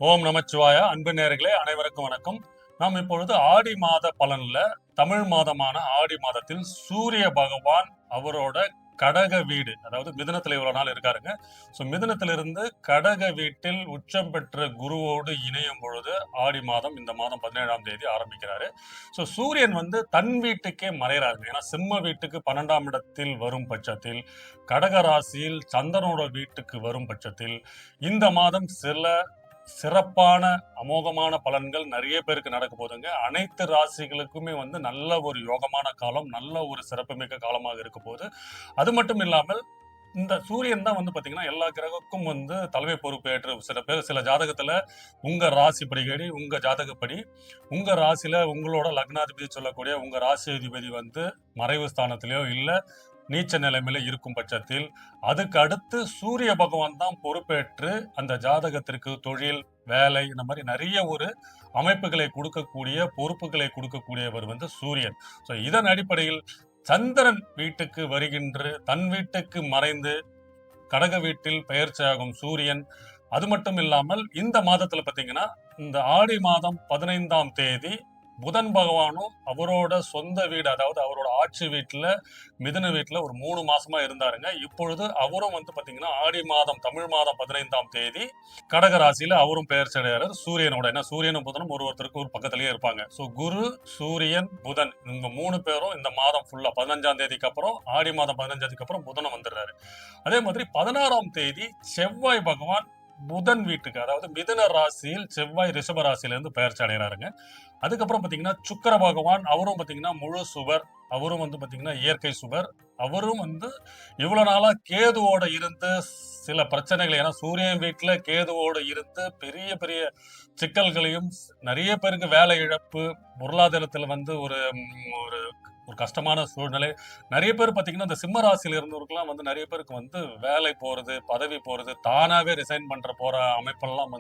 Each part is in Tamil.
ஓம் நமச்சிவாய. அன்பு நேயர்களே அனைவருக்கும் வணக்கம். நாம் இப்பொழுது ஆடி மாத பலன்ல தமிழ் மாதமான ஆடி மாதத்தில் சூரிய பகவான் அவரோட கடக வீடு, அதாவது மிதுனத்துல இவ்வளவு நாள் இருக்காருங்க. மிதுனத்திலிருந்து கடக வீட்டில் உச்சம் பெற்ற குருவோடு இணையும் பொழுது ஆடி மாதம் இந்த மாதம் 17ஆம் தேதி ஆரம்பிக்கிறாரு. சூரியன் தன் வீட்டுக்கே மறைகிறாருங்க. ஏன்னா சிம்ம வீட்டுக்கு 12ஆம் இடத்தில் வரும் பட்சத்தில், கடக ராசியில் சந்திரனோட வீட்டுக்கு வரும் பட்சத்தில் இந்த மாதம் சில சிறப்பான அமோகமான பலன்கள் நிறைய பேருக்கு நடக்க போதுங்க. அனைத்து ராசிகளுக்குமே நல்ல ஒரு யோகமான காலம், நல்ல ஒரு சிறப்புமிக்க காலமாக இருக்க போது. அது மட்டும் இல்லாமல் இந்த சூரியன் தான் பாத்தீங்கன்னா எல்லா கிரகக்கும் தலைமை பொறுப்பேற்று சில ஜாதகத்துல உங்க ராசிப்படி உங்க ஜாதகப்படி உங்க ராசியில உங்களோட லக்னாதிபதி சொல்லக்கூடிய உங்க ராசி அதிபதி மறைவு ஸ்தானத்திலேயோ இல்ல நீச்ச நிலைமையில இருக்கும் பட்சத்தில் அதுக்கு அடுத்து சூரிய பகவான் தான் பொறுப்பேற்று அந்த ஜாதகத்திற்கு தொழில், வேலை, இந்த மாதிரி நிறைய ஒரு அமைப்புகளை கொடுக்கக்கூடிய பொறுப்புகளை கொடுக்கக்கூடியவர் சூரியன். இதன் அடிப்படையில் சந்திரன் வீட்டுக்கு வருகின்ற தன் வீட்டுக்கு மறைந்து கடக வீட்டில் பெயர்ச்சியாகும் சூரியன். அது மட்டும் இல்லாமல் இந்த மாதத்துல பாத்தீங்கன்னா இந்த ஆடி மாதம் 15ஆம் தேதி புதன் பகவானும் அவரோட சொந்த வீடு, அதாவது அவரோட ஆட்சி வீட்டுல மிதுன வீட்டுல ஒரு 3 மாசமா இருந்தாருங்க. இப்பொழுது அவரும் பாத்தீங்கன்னா ஆடி மாதம் தமிழ் மாதம் 15ஆம் தேதி கடக ராசியில அவரும் பெயர்ச்சி அடைகிறார் சூரியனோட. ஏன்னா சூரியனும் புதனும் ஒருத்தருக்கு ஒரு பக்கத்திலேயே இருப்பாங்க. குரு, சூரியன், புதன் இவங்க 3 பேரும் இந்த மாதம் ஃபுல்லா 15ஆம் தேதிக்கு அப்புறம் ஆடி மாதம் 15ஆம் தேதிக்கு அப்புறம் புதனும் வந்துடுறாரு. அதே மாதிரி 16ஆம் தேதி செவ்வாய் பகவான் புதன் வீட்டுக்கு, அதாவது மிதுன ராசியில் செவ்வாய் ரிஷப ராசியில இருந்து பெயர்ச்சி அடைகிறாருங்க. அதுக்கப்புறம் பாத்தீங்கன்னா சுக்கிர பகவான் அவரும் பாத்தீங்கன்னா முழு சுவர், அவரும் பாத்தீங்கன்னா இயற்கை சுவர். அவரும் இவ்வளவு நாளா கேதுவோட இருந்து சில பிரச்சனைகள், ஏன்னா சூரியன் வீட்டுல கேதுவோட இருந்து பெரிய பெரிய சிக்கல்களையும், நிறைய பேருக்கு வேலை இழப்பு, பொருளாதாரத்துல ஒரு ஒரு ஒரு கஷ்டமான சூழ்நிலை. நிறைய பேர் பாத்தீங்கன்னா இந்த சிம்ம ராசியில இருந்தவருக்குலாம் நிறைய பேருக்கு வேலை போறது, பதவி போறது, தானாவே ரிசைன் போற அமைப்பெல்லாம்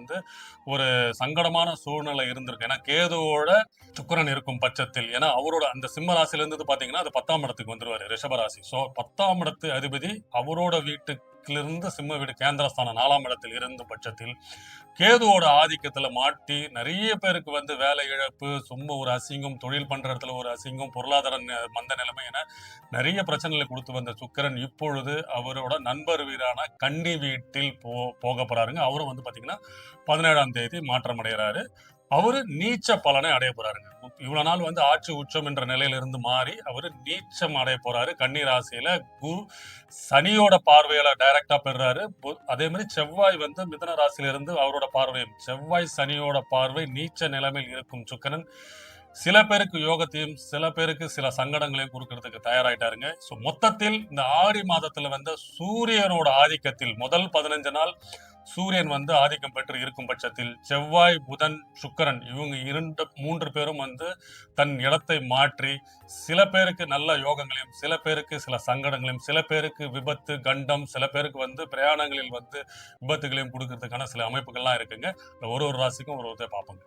ஒரு சங்கடமான சூழ்நிலை இருந்திருக்கு. ஏன்னா கேதுவோட சுக்கிரன் இருக்கும் பட்சத்தில், ஏன்னா அவரோட அந்த சிம்ம ராசியில இருந்தது பாத்தீங்கன்னா அது 10ஆம் இடத்துக்கு வந்துருவாரு ரிஷபராசி. 10ஆம் இடத்து அதிபதி அவரோட வீட்டுக்கிலிருந்து சிம்ம வீடு கேந்திரஸ்தானம் 4ஆம் இடத்தில் இருந்த பட்சத்தில் கேதுவோட ஆதிக்கத்துல மாட்டி நிறைய பேருக்கு வேலை இழப்பு, சும்மா ஒரு அசிங்கம், தொழில் பண்ற இடத்துல ஒரு அசிங்கம், பொருளாதார மந்த நிலைமை என நிறைய பிரச்சனைகளை கொடுத்து வந்த சுக்கிரன் இப்பொழுது அவரோட நண்பர் வீரான கன்னி வீட்டில் போக போறாருங்க. அவரும் பாத்தீங்கன்னா 17ஆம் தேதி மாற்றம் அடைகிறாரு. அவரு நீச்ச பலனை அடைய போறாருங்க. இவ்வளவு நாள் ஆட்சி உச்சம் என்ற நிலையில இருந்து மாறி அவரு நீச்சம் அடைய போறாரு. கன்னி ராசியில குரு சனியோட பார்வையில டைரக்டா பெறாரு. அதே மாதிரி செவ்வாய் மிதுன ராசியில இருந்து அவரோட பார்வையும், செவ்வாய் சனியோட பார்வை நீச்ச நிலைமையில் இருக்கும் சுக்கிரன் சில பேருக்கு யோகத்தையும் சில பேருக்கு சில சங்கடங்களையும் கொடுக்கறதுக்கு தயாராயிட்டாருங்க. மொத்தத்தில் இந்த ஆடி மாதத்துல சூரியனோட ஆதிக்கத்தில் முதல் 15 நாள் சூரியன் ஆதிக்கம் பெற்று இருக்கும் பட்சத்தில் செவ்வாய், புதன், சுக்கிரன் இவங்க 3 பேரும் தன் இடத்தை மாற்றி சில பேருக்கு நல்ல யோகங்களையும் சில பேருக்கு சில சங்கடங்களையும் சில பேருக்கு விபத்து, கண்டம், சில பேருக்கு பிரயாணங்களில் விபத்துகளையும் கொடுக்கறதுக்கான சில அமைப்புகள்லாம் இருக்குங்க. ஒரு ஒரு ராசிக்கும் ஒரு பார்ப்போங்க.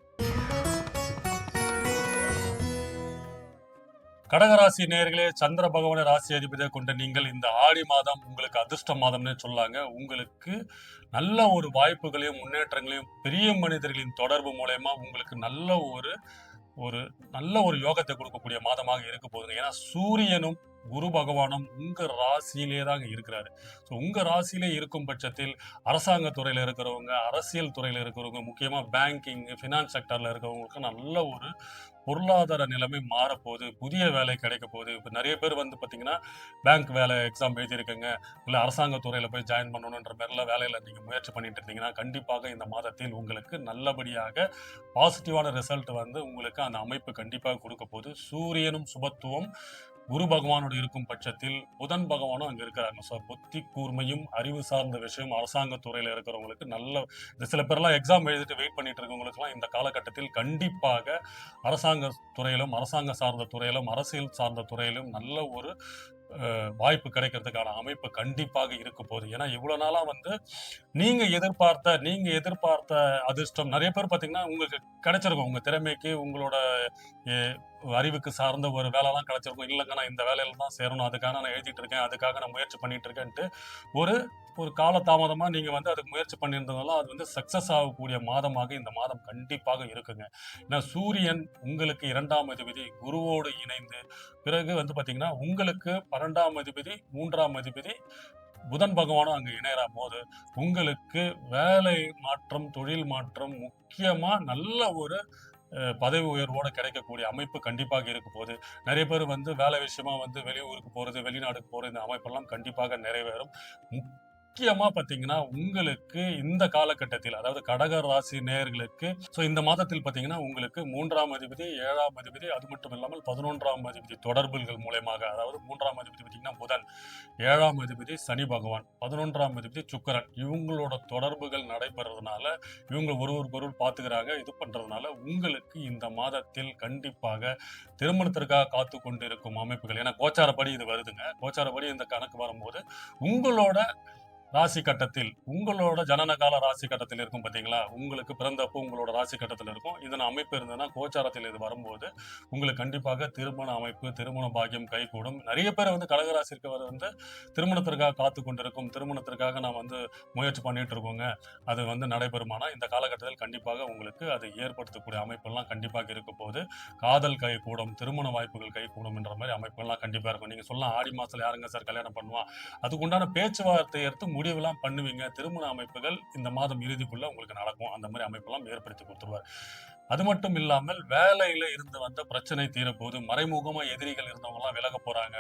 கடகராசி நேயர்களே, சந்திர பகவான ராசி அதிபதியை கொண்ட நீங்கள் இந்த ஆடி மாதம் உங்களுக்கு அதிர்ஷ்ட மாதம்னு சொல்லாங்க. உங்களுக்கு நல்ல ஒரு வாய்ப்புகளையும் முன்னேற்றங்களையும் பெரிய மனிதர்களின் தொடர்பு மூலயமா உங்களுக்கு நல்ல ஒரு ஒரு நல்ல ஒரு யோகத்தை கொடுக்கக்கூடிய மாதமாக இருக்க போகுதுங்க. ஏன்னா சூரியனும் குரு பகவானும் உங்க ராசியிலே தாங்க இருக்கிறாரு. உங்க ராசியிலே இருக்கும் பட்சத்தில் அரசாங்க துறையில இருக்கிறவங்க, அரசியல் துறையில இருக்கிறவங்க, முக்கியமா பேங்கிங், பினான்ஸ் செக்டர்ல இருக்கிறவங்களுக்கு நல்ல ஒரு பொருளாதார நிலைமை மாறப்போகுது. புதிய வேலை கிடைக்க போகுது. இப்ப நிறைய பேர் பாத்தீங்கன்னா பேங்க் வேலை எக்ஸாம் எழுதியிருக்கீங்க, இல்ல அரசாங்க துறையில போய் ஜாயின் பண்ணணும்ன்ற மாதிரிலாம் வேலையில நீங்க முயற்சி பண்ணிட்டு இருந்தீங்கன்னா கண்டிப்பாக இந்த மாதத்தில் உங்களுக்கு நல்லபடியாக பாசிட்டிவான ரிசல்ட் உங்களுக்கு அந்த அமைப்பு கண்டிப்பாக கொடுக்க போகுது. சூரியனும் சுபத்துவம் குரு பகவானோடு இருக்கும் பட்சத்தில் புதன் பகவானும் அங்க இருக்கிறாங்க. புத்தி கூர்மையும் அறிவு சார்ந்த விஷயம் அரசாங்க துறையில இருக்கிறவங்களுக்கு நல்ல, சில பேர்லாம் எக்ஸாம் எழுதிட்டு வெயிட் பண்ணிட்டு இருக்கவங்களுக்கு எல்லாம் இந்த காலகட்டத்தில் கண்டிப்பாக அரசாங்க துறையிலும் அரசாங்க சார்ந்த துறையிலும் அரசியல் சார்ந்த துறையிலும் நல்ல ஒரு வாய்ப்பு கிடைக்கிறதுக்கான அமைப்பு கண்டிப்பாக இருக்க போகுது. ஏன்னா இவ்வளவு நாளா நீங்க எதிர்பார்த்த அதிர்ஷ்டம் நிறைய பேர் பாத்தீங்கன்னா உங்களுக்கு கிடைச்சிருக்கும். உங்க திறமைக்கு, உங்களோட அறிவுக்கு சார்ந்த ஒரு வேலைலாம் கிடைச்சிருக்கும். இல்லைங்க நான் இந்த வேலையில தான் சேரணும், அதுக்காக நான் எழுதிட்டு இருக்கேன், அதுக்காக நான் முயற்சி பண்ணிட்டு இருக்கேன்ட்டு ஒரு ஒரு காலதாமதமா நீங்க வந்து அதுக்கு முயற்சி பண்ணியிருந்ததால அது வந்து சக்சஸ் ஆகக்கூடிய மாதமாக இந்த மாதம் கண்டிப்பாக இருக்குங்க. ஏன்னா சூரியன் உங்களுக்கு 2ஆம் அதிபதி குருவோடு இணைந்து பிறகு வந்து பார்த்தீங்கன்னா, உங்களுக்கு 12ஆம் அதிபதி, 3ஆம் அதிபதி புதன் பகவானும் அங்க இணையற போது, உங்களுக்கு வேலை மாற்றம், தொழில் மாற்றம் முக்கியமா நல்ல ஒரு பதவி உயர்வோட கிடைக்கக்கூடிய அமைப்பு கண்டிப்பாக இருக்க போகுது. நெறைய பேர் வந்து வேலை விஷயமா வந்து வெளியூருக்கு போறது, வெளிநாடுக்கு போறது இந்த அமைப்பெல்லாம் கண்டிப்பாக நிறைவேறும். முக்கியமா பார்த்தீங்கன்னா, உங்களுக்கு இந்த காலகட்டத்தில் அதாவது கடக ராசி நேயர்களுக்கு இந்த மாதத்தில் பார்த்தீங்கன்னா, உங்களுக்கு 3ஆம் அதிபதி, 7ஆம் அதிபதி அது மட்டும் இல்லாமல் 11ஆம் அதிபதி தொடர்புகள் மூலியமாக அதாவது 3ஆம் அதிபதி பார்த்தீங்கன்னா புதன், 7ஆம் அதிபதி சனி பகவான், 11ஆம் அதிபதி சுக்கிரன் இவங்களோட தொடர்புகள் நடைபெறதுனால, இவங்க ஒருவருக்கொருவர் பார்த்துக்கிறாங்க. இது பண்றதுனால உங்களுக்கு இந்த மாதத்தில் கண்டிப்பாக திருமணத்திற்காக காத்துக் கொண்டிருக்கும் அமைப்புகள் ஏன்னா கோச்சாரப்படி இது வருதுங்க. கோச்சாரப்படி இந்த கணக்கு வரும்போது, உங்களோட ராசி கட்டத்தில் உங்களோட ஜனனகால ராசி கட்டத்தில் இருக்கும் பார்த்தீங்களா? உங்களுக்கு பிறந்தப்போ உங்களோட ராசி கட்டத்தில் இருக்கும். இதன் அமைப்பு இருந்ததுன்னா கோச்சாரத்தில் இது வரும்போது, உங்களுக்கு கண்டிப்பாக திருமண அமைப்பு, திருமண பாக்கியம் கைகூடும். நெறைய பேர் வந்து கடக ராசி இருக்கவர் வந்து திருமணத்திற்காக காத்துக் கொண்டிருக்கும். திருமணத்திற்காக நான் வந்து முயற்சி பண்ணிட்டு இருக்கோங்க. அது வந்து நடைபெறுமானா, இந்த காலகட்டத்தில் கண்டிப்பாக உங்களுக்கு அதை ஏற்படுத்தக்கூடிய அமைப்பெல்லாம் கண்டிப்பாக இருக்க போகுது. காதல் கைகூடும், திருமண வாய்ப்புகள் கைகூடும் என்ற மாரி அமைப்பெல்லாம் கண்டிப்பா இருக்கும். நீங்க சொல்லலாம் ஆடி மாசத்துல யாருங்க சார் கல்யாணம் பண்ணுவா? அதுக்குண்டான பேச்சுவார்த்தை எடுத்து முடிவுலாம் பண்ணுவீங்க. திருமண அமைப்புகள் இந்த மாதம் இறுதிக்குள்ள உங்களுக்கு நடக்கும். அந்த மாரி அமைப்பெல்லாம் ஏற்படுத்தி குடுத்துருவார். அது மட்டும் இல்லாமல் வேலையில இருந்து வந்த பிரச்சனை தீரப்போகுது. மறைமுகமா எதிரிகள் இருந்தவங்கலாம் விலகப் போறாங்க.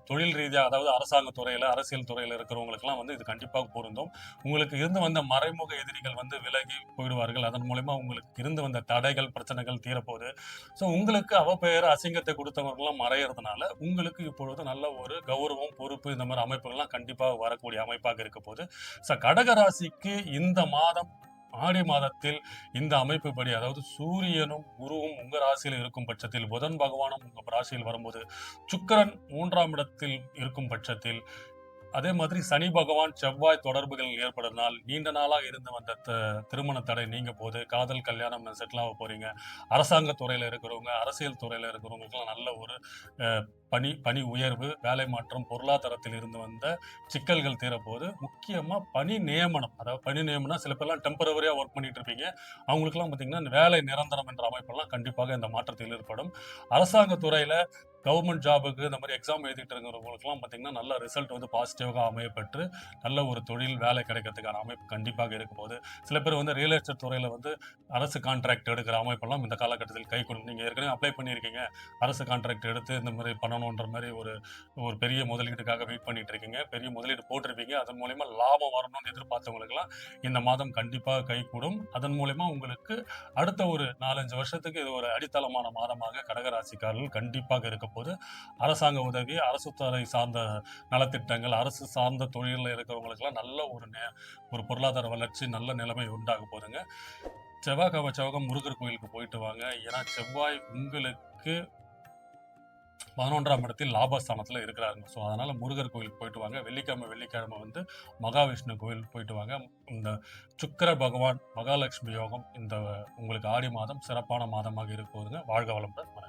தொழில் ரீதியா அதாவது அரசாங்க துறையில, அரசியல் துறையில இருக்கிறவங்களுக்கெல்லாம் வந்து இது கண்டிப்பாக பொருந்தும். உங்களுக்கு இருந்து வந்த மறைமுக எதிரிகள் வந்து விலகி போயிடுவார்கள். அதன் மூலியமா உங்களுக்கு இருந்து வந்த தடைகள், பிரச்சனைகள் தீரப்போகுது. உங்களுக்கு அவப்பெயர், அசிங்கத்தை குடுத்தவங்கலாம் மறையறதுனால, உங்களுக்கு இப்பொழுது நல்ல ஒரு கௌரவம், பொறுப்பு இந்த மாரி அமைப்புகள்லாம் கண்டிப்பா வரக்கூடிய அமைப்பாக இருக்க போகுது. கடக ராசிக்கு இந்த மாதம் ஆடி மாதத்தில் இந்த அமைப்புப்படி அதாவது சூரியனும், குருவும் உங்க ராசியில இருக்கும் பட்சத்தில், புதன் பகவானும் உங்க ராசியில் வரும்போது, சுக்கிரன் 3ஆம் இடத்தில் இருக்கும் பட்சத்தில், அதே மாதிரி சனி பகவான், செவ்வாய் தொடர்புகள் ஏற்படுறதுனால், நீண்ட நாளா இருந்து வந்த திருமண தடை நீங்க போது, காதல், கல்யாணம் செட்டில் ஆக போறீங்க. அரசாங்க துறையில இருக்கிறவங்க, அரசியல் துறையில இருக்கிறவங்களுக்கெல்லாம் நல்ல ஒரு அ பணி பணி உயர்வு, வேலை மாற்றம், பொருளாதாரத்தில் இருந்து வந்த சிக்கல்கள் தீரப்போது. முக்கியமா பணி நியமனம். அதாவது பணி நியமனம் சில பேர்லாம் டெம்பரவரியா ஒர்க் பண்ணிட்டு இருப்பீங்க. அவங்களுக்கெல்லாம் பார்த்தீங்கன்னா, வேலை நிரந்தரம் என்ற அமைப்பெல்லாம் கண்டிப்பாக இந்த மாற்றத்தில் ஏற்படும். அரசாங்க துறையில கவர்மெண்ட் ஜாபுக்கு இந்த மாதிரி எக்ஸாம் எழுதிட்டு இருக்கிறவங்களுக்குலாம் பார்த்தீங்கன்னா, நல்ல ரிசல்ட் வந்து பாசிட்டிவாக அமையப்பெற்று, நல்ல ஒரு தொழில் வேலை கிடைக்கிறதுக்கான அமைப்பு கண்டிப்பாக இருக்க போகுது. சில பேர் வந்து ரியல் எஸ்டேட் துறையில வந்து அரசு கான்ட்ராக்ட் எடுக்கிற அமைப்பெல்லாம் இந்த காலகட்டத்தில் கைகூடும். நீங்க ஏற்கனவே அப்ளை பண்ணியிருக்கீங்க. அரசு கான்ட்ராக்ட் எடுத்து இந்த மாரி பண்ணணுன்ற மாரி ஒரு ஒரு பெரிய முதலீட்டுக்காக வெயிட் பண்ணிட்டு இருக்கீங்க. பெரிய முதலீடு போட்டிருப்பீங்க. அதன் மூலியமா லாபம் வரணும்னு எதிர்பார்த்தவங்களுக்கெல்லாம் இந்த மாதம் கண்டிப்பாக கைகூடும். அதன் மூலியமா உங்களுக்கு அடுத்த ஒரு 4, 5 வருஷத்துக்கு இது ஒரு அடித்தளமான மாதமாக கடகராசிக்காரர்கள் கண்டிப்பாக இருக்க போது. அரசாங்க உதவி, அரசு துறை சார்ந்த நலத்திட்டங்கள், அரசு சார்ந்த தொழில்ல இருக்கிறவங்களுக்கெல்லாம் நல்ல ஒரு பொருளாதார வளர்ச்சி, நல்ல நிலைமை உண்டாக போதுங்க. செவ்வாய்க்கிழமை முருகர் கோயிலுக்கு போயிட்டு வாங்க. ஏன்னா செவ்வாய் உங்களுக்கு 11ஆம் இடத்தில் லாபஸ்தானத்துல இருக்கிறாருங்க. அதனால முருகர் கோயிலுக்கு போயிட்டு வாங்க. வெள்ளிக்கிழமை வந்து மகாவிஷ்ணு கோயிலுக்கு போயிட்டு வாங்க. இந்த சுக்கிர பகவான், மகாலட்சுமி யோகம் இந்த உங்களுக்கு ஆடி மாதம் சிறப்பான மாதமாக இருக்க போதுங்க. வாழ்க வளமுடன்.